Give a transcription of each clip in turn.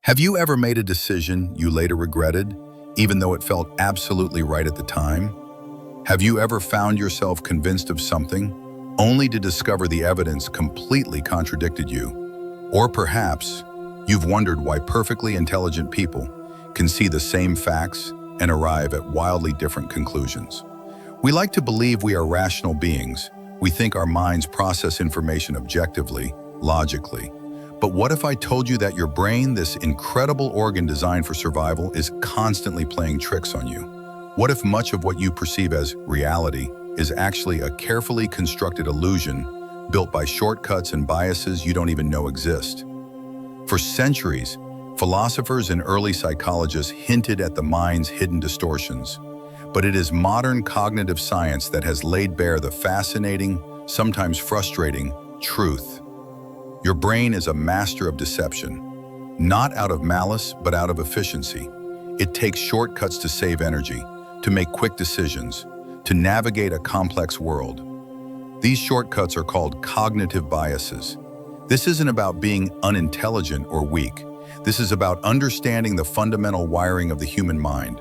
Have you ever made a decision you later regretted, even though it felt absolutely right at the time? Have you ever found yourself convinced of something, only to discover the evidence completely contradicted you? Or perhaps, you've wondered why perfectly intelligent people can see the same facts and arrive at wildly different conclusions. We like to believe we are rational beings. We think our minds process information objectively, logically. But what if I told you that your brain, this incredible organ designed for survival, is constantly playing tricks on you? What if much of what you perceive as reality is actually a carefully constructed illusion built by shortcuts and biases you don't even know exist? For centuries, philosophers and early psychologists hinted at the mind's hidden distortions. But it is modern cognitive science that has laid bare the fascinating, sometimes frustrating, truth. Your brain is a master of deception, not out of malice, but out of efficiency. It takes shortcuts to save energy, to make quick decisions, to navigate a complex world. These shortcuts are called cognitive biases. This isn't about being unintelligent or weak. This is about understanding the fundamental wiring of the human mind.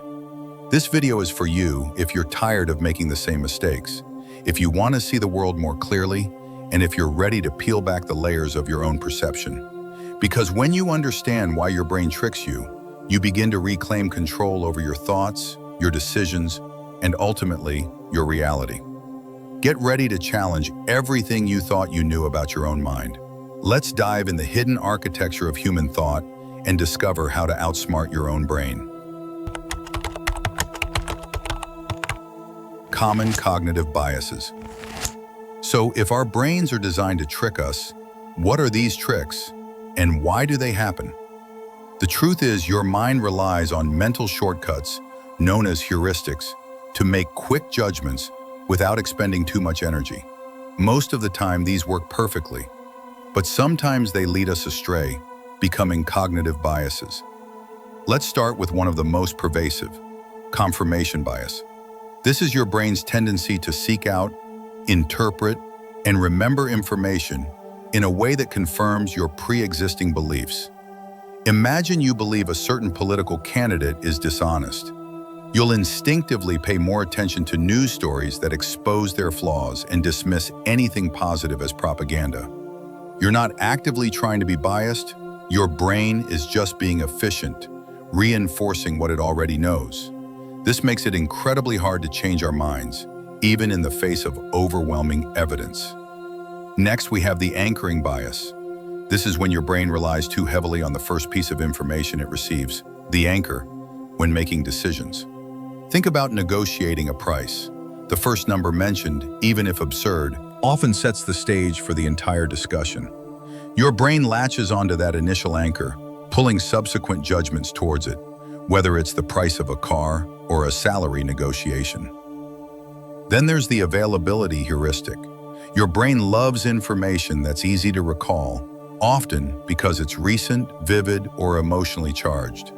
This video is for you if you're tired of making the same mistakes, if you want to see the world more clearly, and if you're ready to peel back the layers of your own perception. Because when you understand why your brain tricks you, you begin to reclaim control over your thoughts, your decisions, and ultimately, your reality. Get ready to challenge everything you thought you knew about your own mind. Let's dive in the hidden architecture of human thought and discover how to outsmart your own brain. Common cognitive biases. So if our brains are designed to trick us, what are these tricks and why do they happen? The truth is, your mind relies on mental shortcuts, known as heuristics, to make quick judgments without expending too much energy. Most of the time, these work perfectly, but sometimes they lead us astray, becoming cognitive biases. Let's start with one of the most pervasive, confirmation bias. This is your brain's tendency to seek out, interpret, and remember information in a way that confirms your pre-existing beliefs. Imagine you believe a certain political candidate is dishonest. You'll instinctively pay more attention to news stories that expose their flaws and dismiss anything positive as propaganda. You're not actively trying to be biased. Your brain is just being efficient, reinforcing what it already knows. This makes it incredibly hard to change our minds, even in the face of overwhelming evidence. Next, we have the anchoring bias. This is when your brain relies too heavily on the first piece of information it receives, the anchor, when making decisions. Think about negotiating a price. The first number mentioned, even if absurd, often sets the stage for the entire discussion. Your brain latches onto that initial anchor, pulling subsequent judgments towards it, whether it's the price of a car or a salary negotiation. Then there's the availability heuristic. Your brain loves information that's easy to recall, often because it's recent, vivid, or emotionally charged.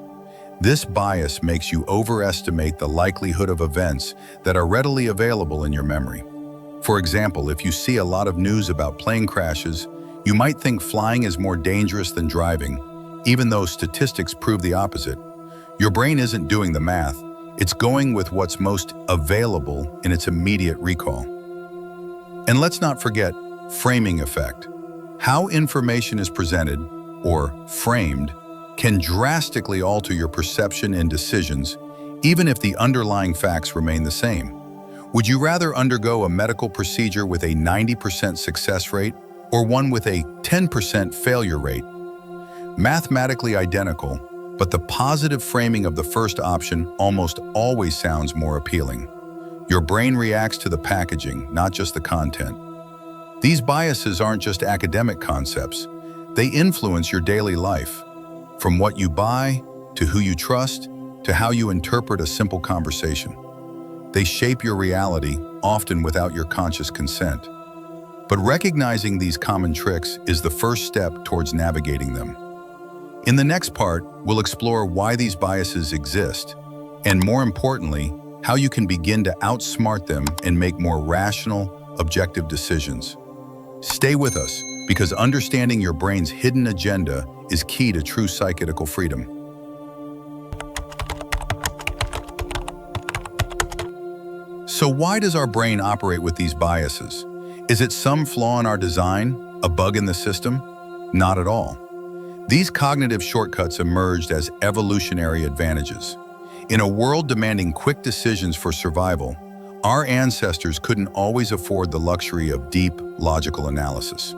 This bias makes you overestimate the likelihood of events that are readily available in your memory. For example, if you see a lot of news about plane crashes, you might think flying is more dangerous than driving, even though statistics prove the opposite. Your brain isn't doing the math. It's going with what's most available in its immediate recall. And let's not forget framing effect. How information is presented, or framed, can drastically alter your perception and decisions, even if the underlying facts remain the same. Would you rather undergo a medical procedure with a 90% success rate or one with a 10% failure rate? Mathematically identical, but the positive framing of the first option almost always sounds more appealing. Your brain reacts to the packaging, not just the content. These biases aren't just academic concepts. They influence your daily life, from what you buy, to who you trust, to how you interpret a simple conversation. They shape your reality, often without your conscious consent. But recognizing these common tricks is the first step towards navigating them. In the next part, we'll explore why these biases exist, and more importantly, how you can begin to outsmart them and make more rational, objective decisions. Stay with us, because understanding your brain's hidden agenda is key to true psychical freedom. So why does our brain operate with these biases? Is it some flaw in our design, a bug in the system? Not at all. These cognitive shortcuts emerged as evolutionary advantages. In a world demanding quick decisions for survival, our ancestors couldn't always afford the luxury of deep, logical analysis.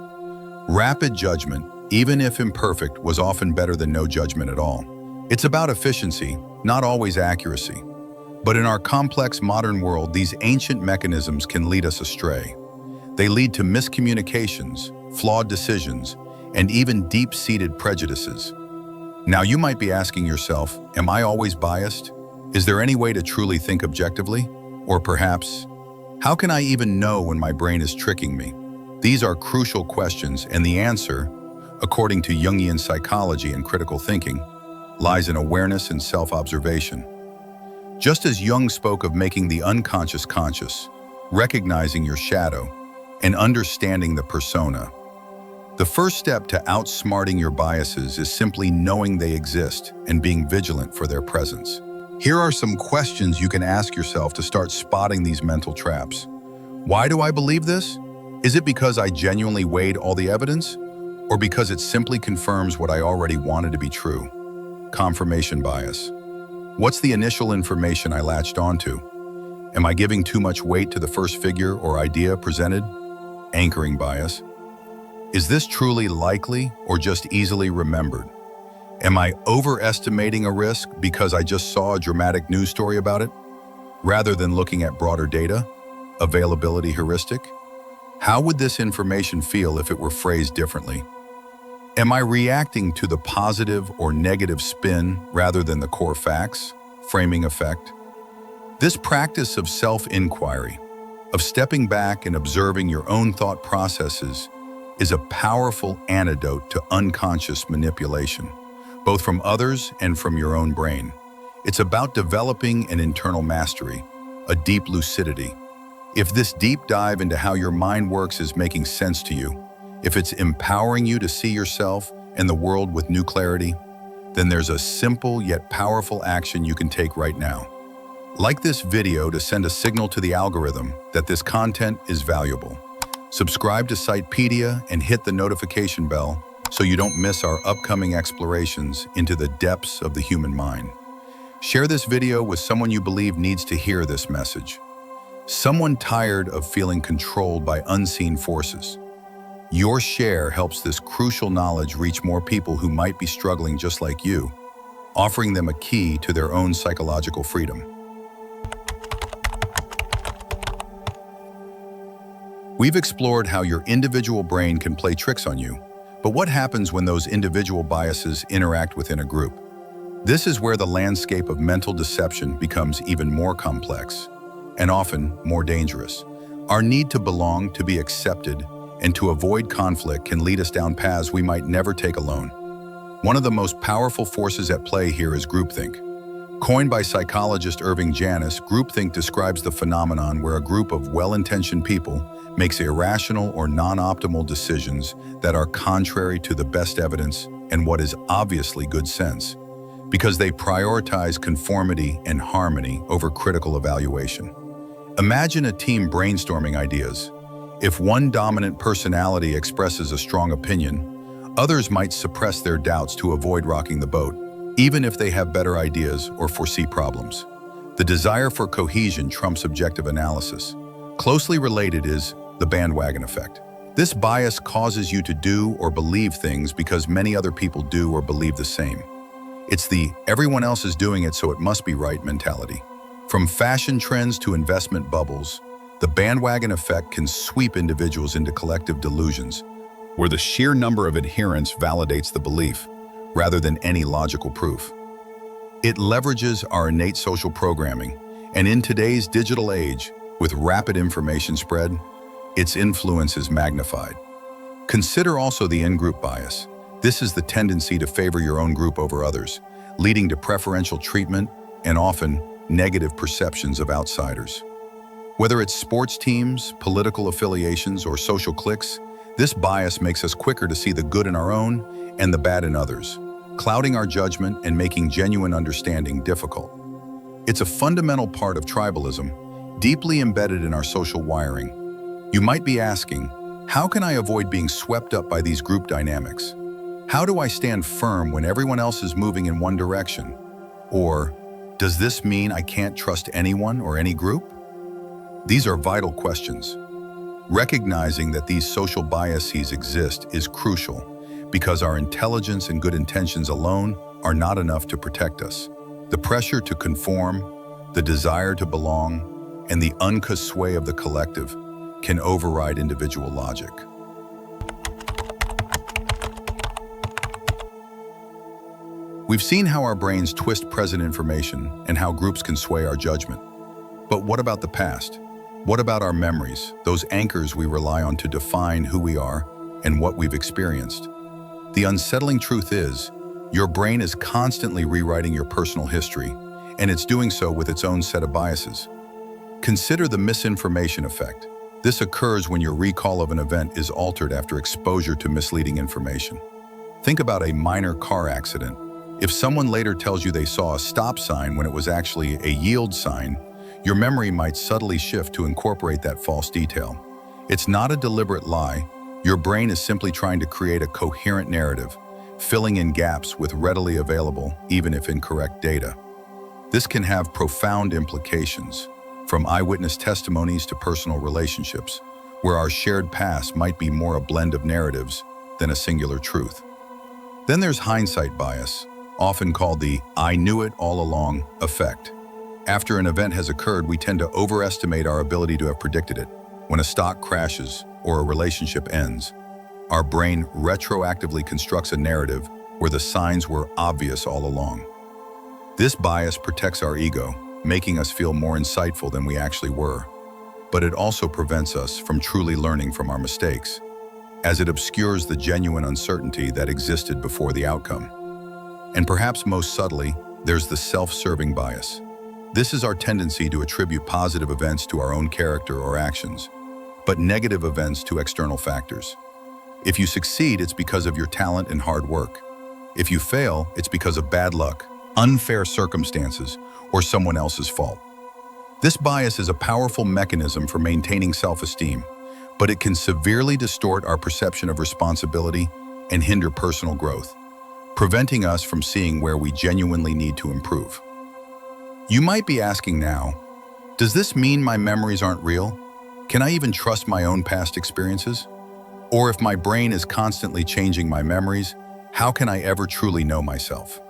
Rapid judgment, even if imperfect, was often better than no judgment at all. It's about efficiency, not always accuracy. But in our complex modern world, these ancient mechanisms can lead us astray. They lead to miscommunications, flawed decisions, and even deep-seated prejudices. Now you might be asking yourself, am I always biased? Is there any way to truly think objectively? Or perhaps, how can I even know when my brain is tricking me? These are crucial questions, and the answer, according to Jungian psychology and critical thinking, lies in awareness and self-observation. Just as Jung spoke of making the unconscious conscious, recognizing your shadow, and understanding the persona, the first step to outsmarting your biases is simply knowing they exist and being vigilant for their presence. Here are some questions you can ask yourself to start spotting these mental traps. Why do I believe this? Is it because I genuinely weighed all the evidence? Or because it simply confirms what I already wanted to be true? Confirmation bias. What's the initial information I latched onto? Am I giving too much weight to the first figure or idea presented? Anchoring bias. Is this truly likely or just easily remembered? Am I overestimating a risk because I just saw a dramatic news story about it, rather than looking at broader data? Availability heuristic? How would this information feel if it were phrased differently? Am I reacting to the positive or negative spin rather than the core facts? Framing effect. This practice of self-inquiry, of stepping back and observing your own thought processes, is a powerful antidote to unconscious manipulation, both from others and from your own brain. It's about developing an internal mastery, a deep lucidity. If this deep dive into how your mind works is making sense to you, if it's empowering you to see yourself and the world with new clarity, then there's a simple yet powerful action you can take right now. Like this video to send a signal to the algorithm that this content is valuable. Subscribe to Psypedia and hit the notification bell so you don't miss our upcoming explorations into the depths of the human mind. Share this video with someone you believe needs to hear this message. Someone tired of feeling controlled by unseen forces. Your share helps this crucial knowledge reach more people who might be struggling just like you, offering them a key to their own psychological freedom. We've explored how your individual brain can play tricks on you, but what happens when those individual biases interact within a group? This is where the landscape of mental deception becomes even more complex and often more dangerous. Our need to belong, to be accepted, and to avoid conflict can lead us down paths we might never take alone. One of the most powerful forces at play here is groupthink. Coined by psychologist Irving Janis, groupthink describes the phenomenon where a group of well-intentioned people makes irrational or non-optimal decisions that are contrary to the best evidence and what is obviously good sense, because they prioritize conformity and harmony over critical evaluation. Imagine a team brainstorming ideas. If one dominant personality expresses a strong opinion, others might suppress their doubts to avoid rocking the boat, even if they have better ideas or foresee problems. The desire for cohesion trumps objective analysis. Closely related is the bandwagon effect. This bias causes you to do or believe things because many other people do or believe the same. It's the everyone else is doing it so it must be right mentality. From fashion trends to investment bubbles, the bandwagon effect can sweep individuals into collective delusions, where the sheer number of adherents validates the belief, rather than any logical proof. It leverages our innate social programming, and in today's digital age, with rapid information spread, its influence is magnified. Consider also the in-group bias. This is the tendency to favor your own group over others, leading to preferential treatment and often negative perceptions of outsiders. Whether it's sports teams, political affiliations, or social cliques, This bias makes us quicker to see the good in our own and the bad in others, clouding our judgment and making genuine understanding difficult. It's a fundamental part of tribalism, deeply embedded in our social wiring. You might be asking, how can I avoid being swept up by these group dynamics? How do I stand firm when everyone else is moving in one direction? Or, does this mean I can't trust anyone or any group? These are vital questions. Recognizing that these social biases exist is crucial because our intelligence and good intentions alone are not enough to protect us. The pressure to conform, the desire to belong, and the unconscious sway of the collective can override individual logic. We've seen how our brains twist present information and how groups can sway our judgment. But what about the past? What about our memories, those anchors we rely on to define who we are and what we've experienced? The unsettling truth is, your brain is constantly rewriting your personal history, and it's doing so with its own set of biases. Consider the misinformation effect. This occurs when your recall of an event is altered after exposure to misleading information. Think about a minor car accident. If someone later tells you they saw a stop sign when it was actually a yield sign, your memory might subtly shift to incorporate that false detail. It's not a deliberate lie. Your brain is simply trying to create a coherent narrative, filling in gaps with readily available, even if incorrect data. This can have profound implications, from eyewitness testimonies to personal relationships, where our shared past might be more a blend of narratives than a singular truth. Then there's hindsight bias, often called the "I knew it all along" effect. After an event has occurred, we tend to overestimate our ability to have predicted it. When a stock crashes or a relationship ends, our brain retroactively constructs a narrative where the signs were obvious all along. This bias protects our ego, making us feel more insightful than we actually were. But it also prevents us from truly learning from our mistakes, as it obscures the genuine uncertainty that existed before the outcome. And perhaps most subtly, there's the self-serving bias. This is our tendency to attribute positive events to our own character or actions, but negative events to external factors. If you succeed, it's because of your talent and hard work. If you fail, it's because of bad luck, unfair circumstances, or someone else's fault. This bias is a powerful mechanism for maintaining self-esteem, but it can severely distort our perception of responsibility and hinder personal growth, preventing us from seeing where we genuinely need to improve. You might be asking now, does this mean my memories aren't real? Can I even trust my own past experiences? Or if my brain is constantly changing my memories, how can I ever truly know myself?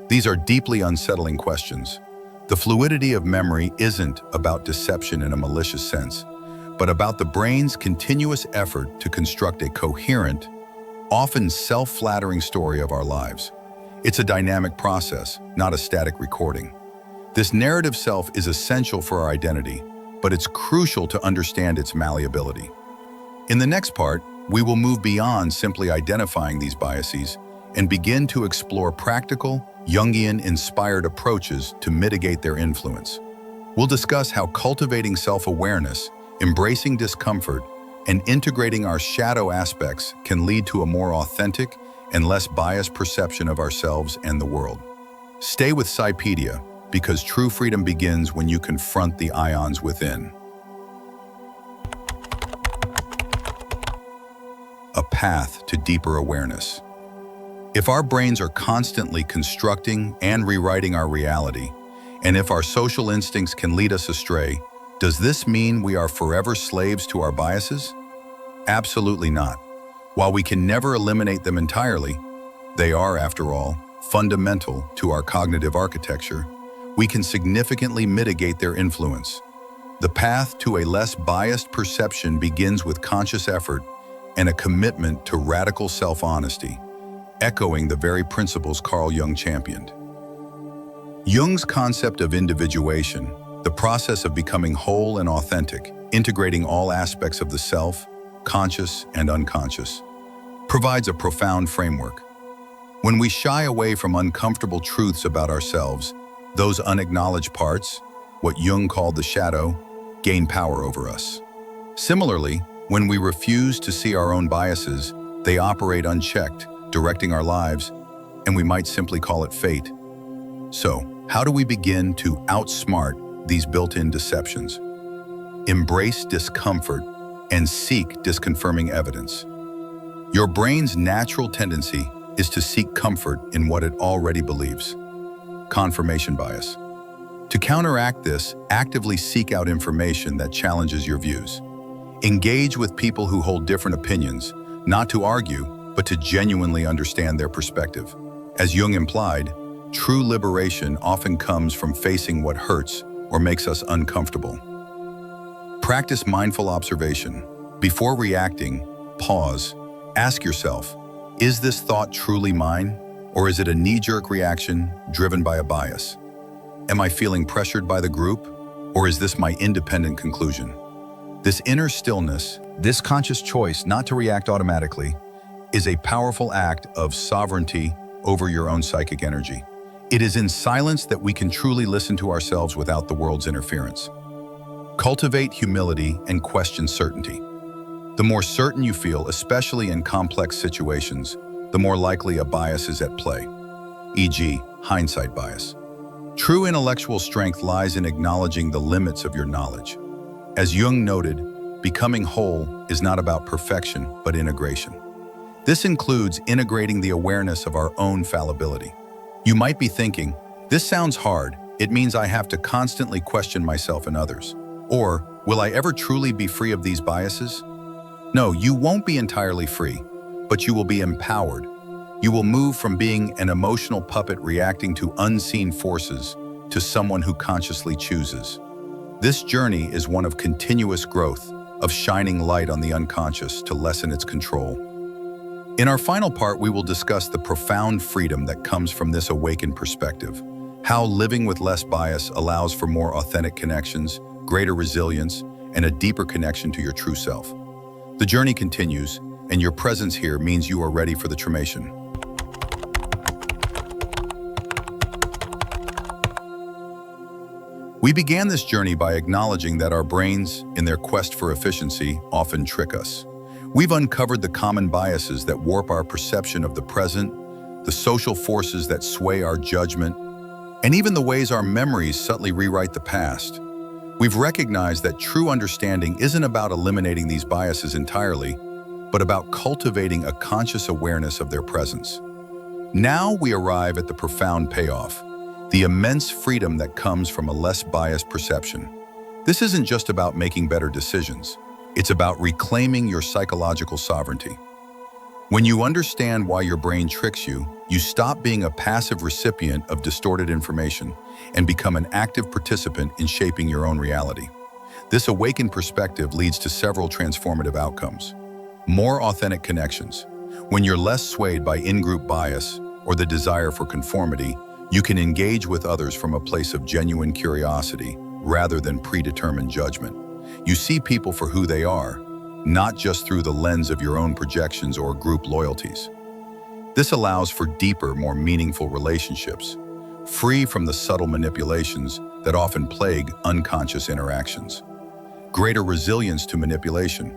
These are deeply unsettling questions. The fluidity of memory isn't about deception in a malicious sense, but about the brain's continuous effort to construct a coherent, often self-flattering story of our lives. It's a dynamic process, not a static recording. This narrative self is essential for our identity, but it's crucial to understand its malleability. In the next part, we will move beyond simply identifying these biases and begin to explore practical, Jungian-inspired approaches to mitigate their influence. We'll discuss how cultivating self-awareness, embracing discomfort, and integrating our shadow aspects can lead to a more authentic and less biased perception of ourselves and the world. Stay with Psypedia, because true freedom begins when you confront the ions within. A path to deeper awareness. If our brains are constantly constructing and rewriting our reality, and if our social instincts can lead us astray, does this mean we are forever slaves to our biases? Absolutely not. While we can never eliminate them entirely, they are, after all, fundamental to our cognitive architecture. We can significantly mitigate their influence. The path to a less biased perception begins with conscious effort and a commitment to radical self-honesty, echoing the very principles Carl Jung championed. Jung's concept of individuation, the process of becoming whole and authentic, integrating all aspects of the self, conscious and unconscious, provides a profound framework. When we shy away from uncomfortable truths about ourselves, those unacknowledged parts, what Jung called the shadow, gain power over us. Similarly, When we refuse to see our own biases, they operate unchecked, directing our lives, and we might simply call it fate. So, how do we begin to outsmart these built-in deceptions? Embrace discomfort and seek disconfirming evidence. Your brain's natural tendency is to seek comfort in what it already believes. Confirmation bias. To counteract this, actively seek out information that challenges your views. Engage with people who hold different opinions, not to argue, but to genuinely understand their perspective. As Jung implied, true liberation often comes from facing what hurts or makes us uncomfortable. Practice mindful observation. Before reacting, pause. Ask yourself, is this thought truly mine, or is it a knee-jerk reaction driven by a bias? Am I feeling pressured by the group, or is this my independent conclusion? This inner stillness, this conscious choice not to react automatically, is a powerful act of sovereignty over your own psychic energy. It is in silence that we can truly listen to ourselves without the world's interference. Cultivate humility and question certainty. The more certain you feel, especially in complex situations, the more likely a bias is at play, e.g., hindsight bias. True intellectual strength lies in acknowledging the limits of your knowledge. As Jung noted, becoming whole is not about perfection, but integration. This includes integrating the awareness of our own fallibility. You might be thinking, this sounds hard, it means I have to constantly question myself and others. Or, will I ever truly be free of these biases? No, you won't be entirely free, but you will be empowered. You will move from being an emotional puppet reacting to unseen forces to someone who consciously chooses. This journey is one of continuous growth, of shining light on the unconscious to lessen its control. In our final part, we will discuss the profound freedom that comes from this awakened perspective, how living with less bias allows for more authentic connections, greater resilience, and a deeper connection to your true self. The journey continues, and your presence here means you are ready for the transformation. We began this journey by acknowledging that our brains, in their quest for efficiency, often trick us. We've uncovered the common biases that warp our perception of the present, the social forces that sway our judgment, and even the ways our memories subtly rewrite the past. We've recognized that true understanding isn't about eliminating these biases entirely, but about cultivating a conscious awareness of their presence. Now we arrive at the profound payoff, the immense freedom that comes from a less biased perception. This isn't just about making better decisions. It's about reclaiming your psychological sovereignty. When you understand why your brain tricks you, you stop being a passive recipient of distorted information and become an active participant in shaping your own reality. This awakened perspective leads to several transformative outcomes. More authentic connections. When you're less swayed by in-group bias or the desire for conformity, you can engage with others from a place of genuine curiosity rather than predetermined judgment. You see people for who they are, not just through the lens of your own projections or group loyalties. This allows for deeper, more meaningful relationships, free from the subtle manipulations that often plague unconscious interactions. Greater resilience to manipulation.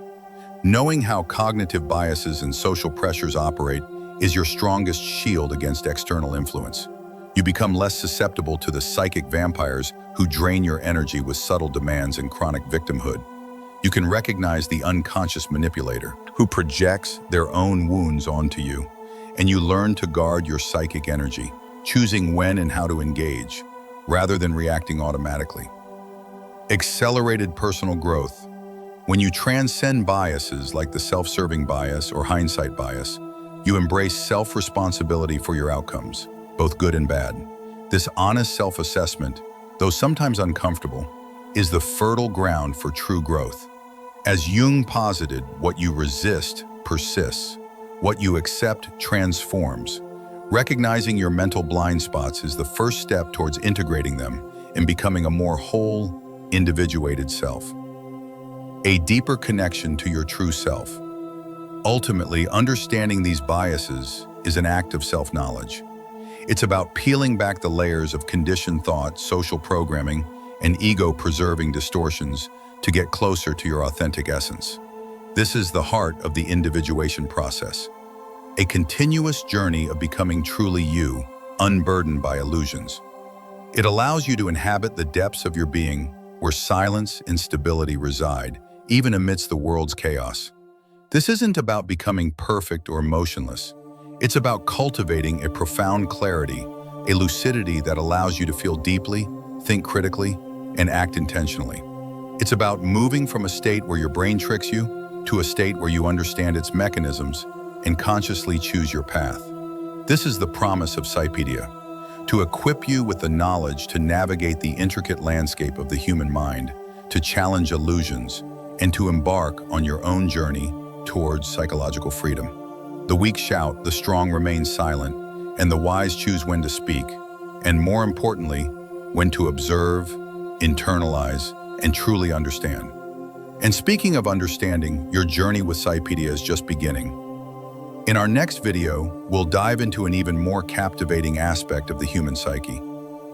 Knowing how cognitive biases and social pressures operate is your strongest shield against external influence. You become less susceptible to the psychic vampires who drain your energy with subtle demands and chronic victimhood. You can recognize the unconscious manipulator who projects their own wounds onto you, and you learn to guard your psychic energy, choosing when and how to engage, rather than reacting automatically. Accelerated personal growth. When you transcend biases like the self-serving bias or hindsight bias, you embrace self-responsibility for your outcomes, both good and bad. This honest self-assessment, though sometimes uncomfortable, is the fertile ground for true growth. As Jung posited, what you resist persists. What you accept transforms. Recognizing your mental blind spots is the first step towards integrating them and becoming a more whole, individuated self. A deeper connection to your true self. Ultimately, understanding these biases is an act of self-knowledge. It's about peeling back the layers of conditioned thought, social programming, and ego-preserving distortions to get closer to your authentic essence. This is the heart of the individuation process, a continuous journey of becoming truly you, unburdened by illusions. It allows you to inhabit the depths of your being, where silence and stability reside, even amidst the world's chaos. This isn't about becoming perfect or emotionless. It's about cultivating a profound clarity, a lucidity that allows you to feel deeply, think critically, and act intentionally. It's about moving from a state where your brain tricks you to a state where you understand its mechanisms and consciously choose your path. This is the promise of Psypedia, to equip you with the knowledge to navigate the intricate landscape of the human mind, to challenge illusions, and to embark on your own journey towards psychological freedom. The weak shout, the strong remain silent, and the wise choose when to speak, and more importantly, when to observe, internalize, and truly understand. And speaking of understanding, your journey with Psypedia is just beginning. In our next video, we'll dive into an even more captivating aspect of the human psyche,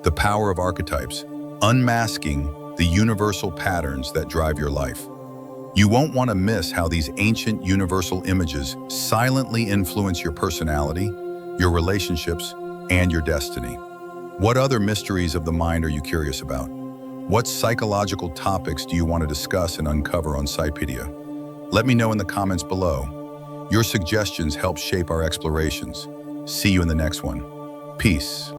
the power of archetypes, unmasking the universal patterns that drive your life. You won't want to miss how these ancient universal images silently influence your personality, your relationships, and your destiny. What other mysteries of the mind are you curious about? What psychological topics do you want to discuss and uncover on Psypedia? Let me know in the comments below. Your suggestions help shape our explorations. See you in the next one. Peace.